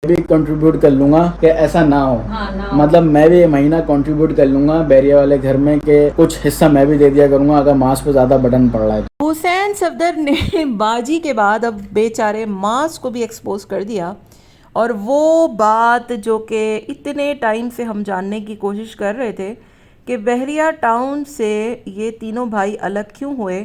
भी कंट्रीब्यूट कर लूंगा कि ऐसा ना हो। हाँ ना हो। मतलब मैं भी ये महीना कंट्रीब्यूट कर लूंगा बैरिया वाले घर में कि कुछ हिस्सा मैं भी दे दिया करूंगा अगर मास पे ज़्यादा बटन पड़ रहा है। हुसैन सफदर ने बाजी के बाद अब बेचारे मास को भी एक्सपोज कर दिया। और वो बात जो कि इतने टाइम से हम जानने की कोशिश कर रहे थे कि बहरिया टाउन से ये तीनों भाई अलग क्यों हुए,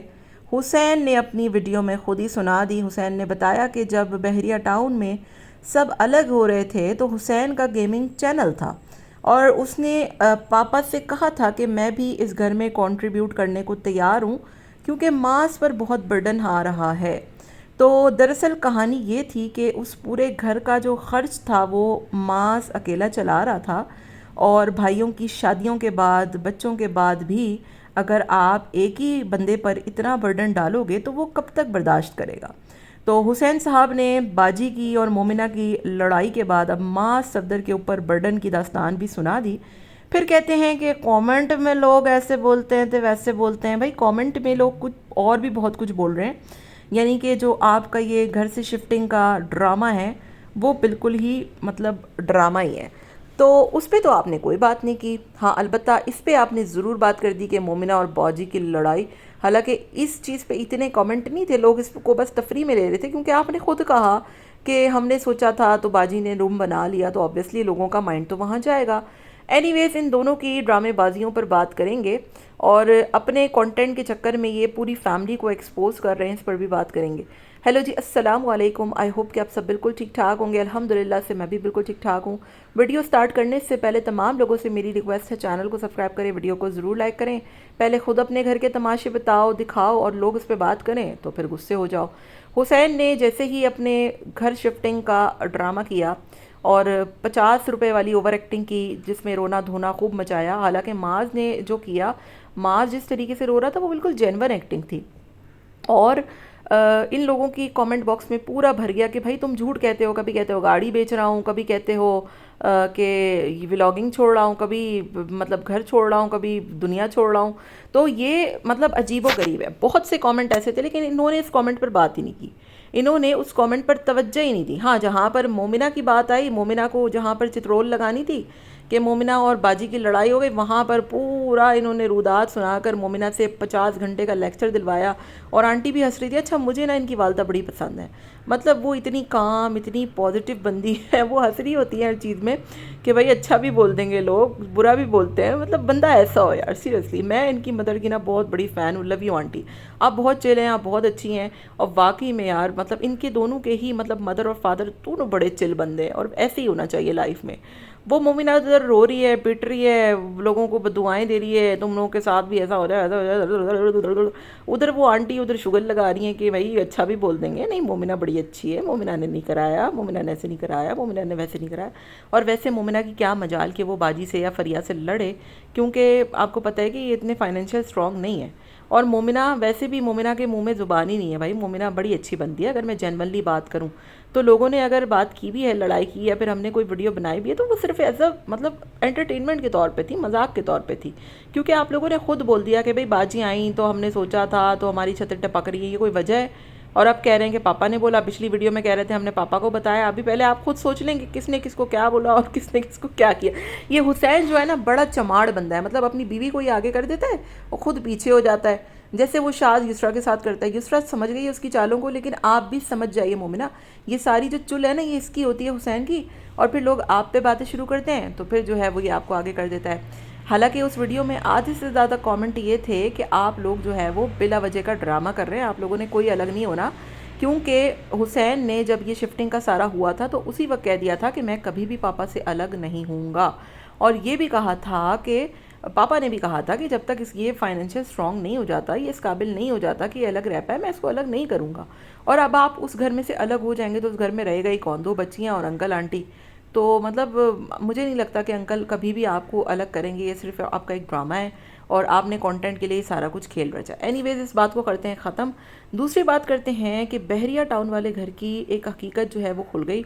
हुसैन ने अपनी वीडियो में खुद ही सुना दी। हुसैन ने बताया कि जब बहरिया टाउन में सब अलग हो रहे थे तो हुसैन का गेमिंग चैनल था और उसने पापा से कहा था कि मैं भी इस घर में कंट्रीब्यूट करने को तैयार हूँ क्योंकि मास पर बहुत बर्डन आ रहा है। तो दरअसल कहानी ये थी कि उस पूरे घर का जो खर्च था वो मास अकेला चला रहा था और भाइयों की शादियों के बाद बच्चों के बाद भी अगर आप एक ही बंदे पर इतना बर्डन डालोगे तो वो कब तक बर्दाश्त करेगा। तो हुसैन साहब ने बाजी की और मोमिना की लड़ाई के बाद अब माँ सफदर के ऊपर बर्डन की दास्तान भी सुना दी। फिर कहते हैं कि कमेंट में लोग ऐसे बोलते हैं तो वैसे बोलते हैं। भाई कमेंट में लोग कुछ और भी बहुत कुछ बोल रहे हैं, यानी कि जो आपका ये घर से शिफ्टिंग का ड्रामा है वो बिल्कुल ही मतलब ड्रामा ही है। तो उस पर तो आपने कोई बात नहीं की। हाँ अलबत्ता इस पे आपने ज़रूर बात कर दी कि मोमिना और बाजी की लड़ाई, हालांकि इस चीज़ पे इतने कमेंट नहीं थे, लोग इसको बस तफरी में ले रहे थे क्योंकि आपने खुद कहा कि हमने सोचा था तो बाजी ने रूम बना लिया तो ऑब्वियसली लोगों का माइंड तो वहाँ जाएगा। एनीवेज इन दोनों की ड्रामेबाजियों पर बात करेंगे और अपने कंटेंट के चक्कर में ये पूरी फैमिली को एक्सपोज कर रहे हैं, इस पर भी बात करेंगे। हेलो जी, अस्सलाम वालेकुम। आई होप कि आप सब बिल्कुल ठीक ठाक होंगे। अल्हम्दुलिल्लाह से मैं भी बिल्कुल ठीक ठाक हूँ। वीडियो स्टार्ट करने से पहले तमाम लोगों से मेरी रिक्वेस्ट है, चैनल को सब्सक्राइब करें, वीडियो को ज़रूर लाइक करें। पहले खुद अपने घर के तमाशे बताओ, दिखाओ और लोग उस पर बात करें तो फिर गुस्से हो जाओ। हुसैन ने जैसे ही अपने घर शिफ्टिंग का ड्रामा किया और 50 रुपये वाली ओवर एक्टिंग की जिसमें रोना धोना खूब मचाया, हालांकि माज ने जो किया, माज जिस तरीके से रो रहा था वो बिल्कुल जेन्युइन एक्टिंग थी। और इन लोगों की कमेंट बॉक्स में पूरा भर गया कि भाई तुम झूठ कहते हो, कभी कहते हो गाड़ी बेच रहा हूँ, कभी कहते हो कि व्लॉगिंग छोड़ रहा हूँ, कभी मतलब घर छोड़ रहा हूँ, कभी दुनिया छोड़ रहा हूँ। तो ये मतलब अजीबो गरीब है। बहुत से कमेंट ऐसे थे लेकिन इन्होंने इस कमेंट पर बात ही नहीं की, इन्होंने उस कमेंट पर तवज्जो ही नहीं दी। हाँ जहाँ पर मोमिना की बात आई, मोमिना को जहाँ पर चित्रोल लगानी थी कि मोमिना और बाजी की लड़ाई हो गई, वहाँ पर पूरा इन्होंने रुदात सुनाकर मोमिना से 50 घंटे का लेक्चर दिलवाया। और आंटी भी हंस रही थी। अच्छा मुझे ना इनकी वालदा बड़ी पसंद है, मतलब वो इतनी काम इतनी पॉजिटिव बंदी है, वो हंस रही होती है हर चीज़ में कि भाई अच्छा भी बोल देंगे लोग, बुरा भी बोलते हैं, मतलब बंदा ऐसा हो यार। सीरियसली मैं इनकी मदर की ना बहुत बड़ी फ़ैन हूँ। लव यू आंटी, आप बहुत चिल हैं, आप बहुत अच्छी हैं। और वाकई में यार मतलब इनके दोनों के ही मतलब मदर और फादर दोनों बड़े चिल बंदे हैं और ऐसे ही होना चाहिए लाइफ में। वो मोमिना उधर रो रही है, पिट रही है, लोगों को दुआएं दे रही है, तुम लोगों के साथ भी ऐसा हो रहा है, ऐसा हो रहा है। उधर वो आंटी उधर शुगर लगा रही हैं कि भाई अच्छा भी बोल देंगे, नहीं मोमिना बड़ी अच्छी है, मोमिना ने नहीं कराया, मोमिना ने ऐसे नहीं कराया, मोमिना ने वैसे नहीं कराया। और वैसे मोमिना की क्या मजाल कि वो बाजी से या फरिया से लड़े, क्योंकि आपको पता है कि ये इतने फाइनेंशियल स्ट्रॉन्ग नहीं है। और मोमिना वैसे भी, मोमिना के मुंह में ज़ुबान ही नहीं है भाई, मोमिना बड़ी अच्छी बनती है। अगर मैं जेनवनली बात करूँ तो लोगों ने अगर बात की भी है, लड़ाई की या फिर हमने कोई वीडियो बनाई भी है तो वो सिर्फ एज अ मतलब एंटरटेनमेंट के तौर पे थी, मजाक के तौर पे थी। क्योंकि आप लोगों ने खुद बोल दिया कि भाई बाजी आई तो हमने सोचा था तो हमारी छतें टपक रही है, ये कोई वजह है? और अब कह रहे हैं कि पापा ने बोला, पिछली वीडियो में कह रहे थे हमने पापा को बताया। अभी पहले आप खुद सोच लें कि किसने किसको क्या बोला और किसने किसको क्या किया। ये हुसैन जो है ना बड़ा चमाड़ बंदा है, मतलब अपनी बीवी को ही आगे कर देता है और खुद पीछे हो जाता है, जैसे वो शाद युसरा के साथ करता है। युसरा समझ गई है उसकी चालों को, लेकिन आप भी समझ जाइए मोमिना, ये सारी जो चुल है ना ये इसकी होती है हुसैन की। और फिर लोग आप पे बातें शुरू करते हैं तो फिर जो है वो ये आपको आगे कर देता है। हालांकि उस वीडियो में आधे से ज़्यादा कमेंट ये थे कि आप लोग जो है वो बिला वजह का ड्रामा कर रहे हैं, आप लोगों ने कोई अलग नहीं होना। क्योंकि हुसैन ने जब ये शिफ्टिंग का सारा हुआ था तो उसी वक्त कह दिया था कि मैं कभी भी पापा से अलग नहीं हूँगा। और ये भी कहा था कि पापा ने भी कहा था कि जब तक ये फाइनेंशियल स्ट्रॉन्ग नहीं हो जाता, ये इस काबिल नहीं हो जाता कि ये अलग रह पाए, मैं इसको अलग नहीं करूँगा। और अब आप उस घर में से अलग हो जाएंगे तो उस घर में रहेगा ही कौन? दो बच्चियाँ और अंकल आंटी। तो मतलब मुझे नहीं लगता कि अंकल कभी भी आपको अलग करेंगे, ये सिर्फ आपका एक ड्रामा है और आपने कंटेंट के लिए सारा कुछ खेल रचा। एनीवेज इस बात को करते हैं ख़त्म। दूसरी बात करते हैं कि बहरिया टाउन वाले घर की एक हकीकत जो है वो खुल गई।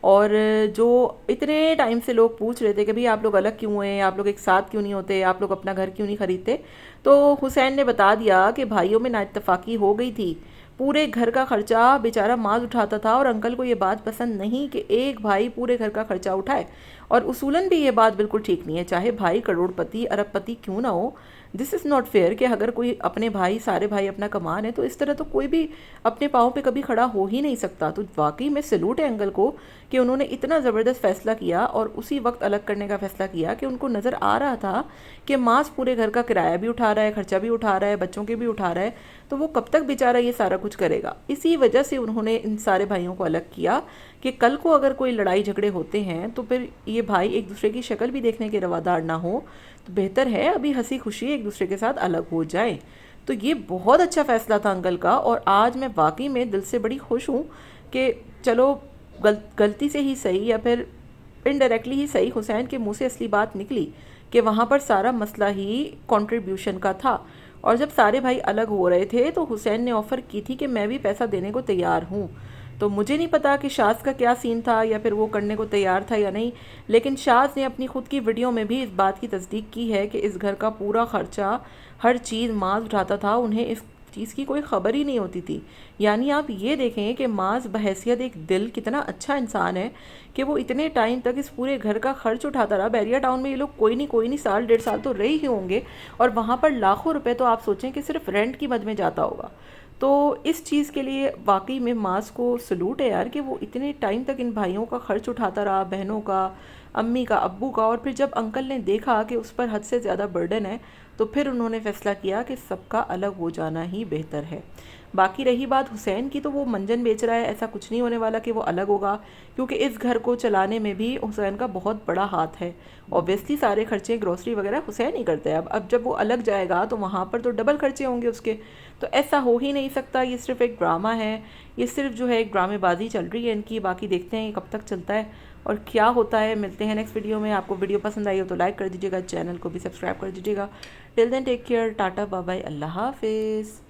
और जो इतने टाइम से लोग पूछ रहे थे कि भाई आप लोग अलग क्यों हैं, आप लोग एक साथ क्यों नहीं होते, आप लोग अपना घर क्यों नहीं खरीदते, तो हुसैन ने बता दिया कि भाइयों में नाइत्तफाकी हो गई थी, पूरे घर का खर्चा बेचारा माज उठाता था और अंकल को ये बात पसंद नहीं कि एक भाई पूरे घर का खर्चा उठाए। और उसूलन भी ये बात बिल्कुल ठीक नहीं है, चाहे भाई करोड़पति अरबपति क्यों ना हो। दिस इज़ नॉट फेयर कि अगर कोई अपने भाई, सारे भाई अपना कमा रहे हैं तो इस तरह तो कोई भी अपने पाँव पे कभी खड़ा हो ही नहीं सकता। तो वाकई में सैल्यूट है अंकल को कि उन्होंने इतना ज़बरदस्त फैसला किया और उसी वक्त अलग करने का फैसला किया कि उनको नज़र आ रहा था कि मास पूरे घर का किराया भी उठा रहा है, खर्चा भी उठा रहा है, बच्चों के भी उठा रहा है, तो वो कब तक बेचारा ये सारा कुछ करेगा। इसी वजह से उन्होंने इन सारे भाइयों को अलग किया कि कल को अगर कोई लड़ाई झगड़े होते हैं तो फिर ये भाई एक दूसरे की शक्ल भी देखने के रवादार ना हो, तो बेहतर है अभी हंसी खुशी एक दूसरे के साथ अलग हो जाए। तो ये बहुत अच्छा फ़ैसला था अंकल का और आज मैं वाकई में दिल से बड़ी खुश हूँ कि चलो गलती से ही सही या फिर इनडायरेक्टली ही सही, हुसैन के मुंह से असली बात निकली कि वहाँ पर सारा मसला ही कंट्रीब्यूशन का था। और जब सारे भाई अलग हो रहे थे तो हुसैन ने ऑफ़र की थी कि मैं भी पैसा देने को तैयार हूँ। तो मुझे नहीं पता कि शाज़ का क्या सीन था या फिर वो करने को तैयार था या नहीं, लेकिन शाज़ ने अपनी खुद की वीडियो में भी इस बात की तस्दीक की है कि इस घर का पूरा ख़र्चा, हर चीज़ माज उठाता था, उन्हें इस चीज़ की कोई ख़बर ही नहीं होती थी। यानी आप ये देखें कि माज बहैसियत एक दिल कितना अच्छा इंसान है कि वो इतने टाइम तक इस पूरे घर का खर्च उठाता रहा। बैरिया टाउन में ये लोग कोई नहीं साल डेढ़ साल तो रहे ही होंगे और वहाँ पर लाखों रुपए तो आप सोचें कि सिर्फ रेंट की मद में जाता होगा। तो इस चीज़ के लिए वाकई में मास को सलूट है यार कि वो इतने टाइम तक इन भाइयों का खर्च उठाता रहा, बहनों का, अम्मी का, अब्बू का। और फिर जब अंकल ने देखा कि उस पर हद से ज़्यादा बर्डन है तो फिर उन्होंने फ़ैसला किया कि सबका अलग हो जाना ही बेहतर है। बाकी रही बात हुसैन की, तो वो मंजन बेच रहा है, ऐसा कुछ नहीं होने वाला कि वो अलग होगा, क्योंकि इस घर को चलाने में भी हुसैन का बहुत बड़ा हाथ है। ऑब्वियसली सारे खर्चे ग्रोसरी वगैरह हुसैन ही करते हैं। अब जब वो अलग जाएगा तो वहाँ पर तो डबल खर्चे होंगे उसके, तो ऐसा हो ही नहीं सकता। ये सिर्फ एक ड्रामा है, ये सिर्फ जो है एक ड्रामेबाजी चल रही है इनकी। बाकी देखते हैं ये कब तक चलता है और क्या होता है। मिलते हैं नेक्स्ट वीडियो में। आपको वीडियो पसंद आई हो तो लाइक कर दीजिएगा, चैनल को भी सब्सक्राइब कर दीजिएगा। Till then take care, tata bye bye, अल्लाह हाफिज़।